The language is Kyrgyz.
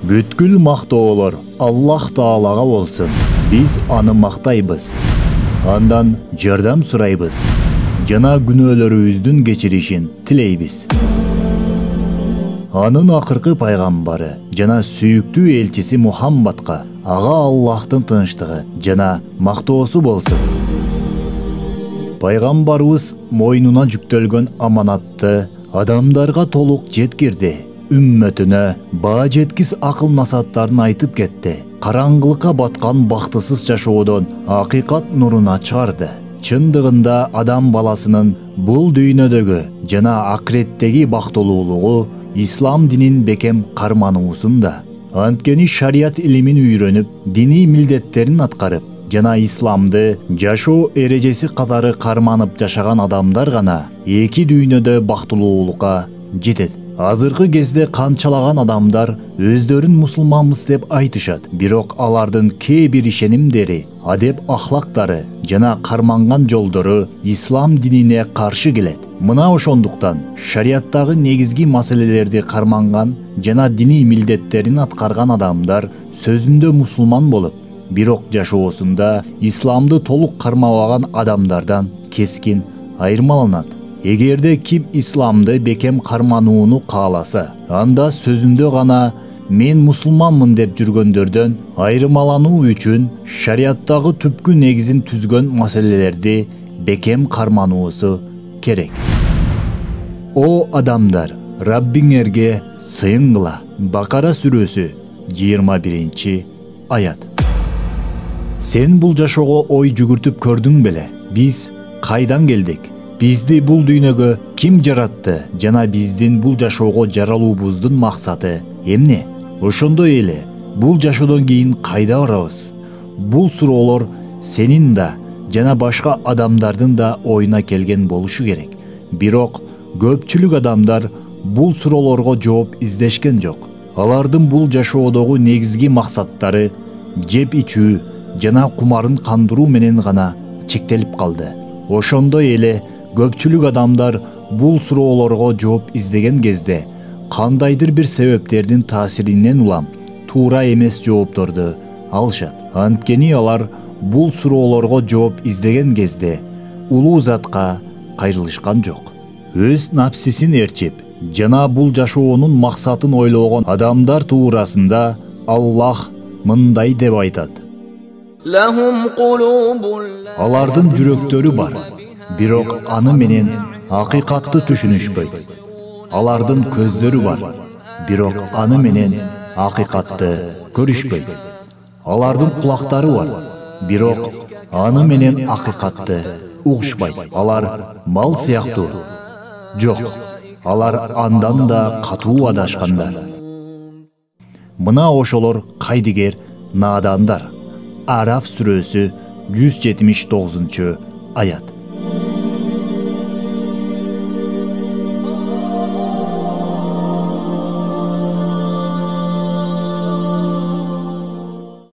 Бүткүл мактоолор Аллах Таалага болсун. Биз аны мактайбыз. Андан жардам сурайбыз. Жана күнөөлөрүбүздүн кечиришин тилейбиз. Анын акыркы пайгамбары жана сүйүктүү элчиси Мухаммадка ага Аллахтын тынчтыгы жана мактоосу болсун. Пайгамбарыбыз мойнуна жүктөлгөн аманатты адамдарга толук жеткирди. Үммөтүнө баа жеткис акыл насаттарын айтып кетти. Караңгылыкка баткан бактысыз жашоодон акыйкат нуруна чыгарды. Чындыгында адам баласынын бул дүйнөдөгү жана акыреттеги бактылуулугу ислам динин бекем кармануусунда. Анткени шарият илимин үйрөнүп, диний милдеттерин аткарып, жана исламды жашоо эрежеси катары карманып жашаган адамдар гана эки дүйнөдө бактылуулукка жетет. Азыркы кезде канчалаган адамдар өздөрүн мусулманбыз деп айтышат, бирок алардын кээ бир ишенимдери, адеп ахлактары жана карманган жолдору ислам динине каршы келет. Мына ошондуктан шариаттагы негизги маселелерди карманган жана диний милдеттерин аткарган адамдар сөзүндө мусулман болуп, бирок жашоосунда исламды толук кармабаган адамдардан кескин айырмаланат. Эгерде ким исламды бекем карманууну кааласа, анда сөзүндө гана мен мусулманмын деп жүргөндөрдөн айырмалануу үчүн шариаттагы түпкү негизин түзгөн маселелерди бекем кармануусу керек. О адамдар, Раббиңерге сыйынгыла. Бакара сүрөсү 21-аят. Сен бул жашоого ой жүгүртүп көрдүң беле? Биз кайдан келдик? Бизди бул дүйнөгө ким жаратты жана биздин бул жашоого жаралуубуздун максаты эмне? Ошондой эле бул жашоодон кийин кайда барабыз? Бул суроолор сенин да жана башка адамдардын да оюна келген болушу керек. Бирок көпчүлүк адамдар бул суроолорго жооп издешкен жок. Алардын бул жашоодогу негизги максаттары жеп ичүү жана кумарын кандыруу менен гана чектелип калды. Ошондой эле көпчүлүк адамдар бул суроолорго жооп издеген кезде кандайдыр бир себептердин таасиринен улам туура эмес жоопторду алышат. Анткени алар бул суроолорго жооп издеген кезде улуу затка кайрылышкан жок. Өз напсисин эрчип жана бул жашоонун максатын ойлогон адамдар туурасында Аллах мындай деп айтат. Алардын жүрөктөрү бар, бирок аны менен акыйкатты түшүнүшпөйт. Алардын көздөрү бар, бирок аны менен акыйкатты көрүшпөйт. Алардын кулактары бар, бирок аны менен акыйкатты угушпайт. Алар мал сыяктуу. Жок, алар андан да катуу адашкандар. Мына ошолор кайдыгер наадандар. Араф сүрөсү 179-аят.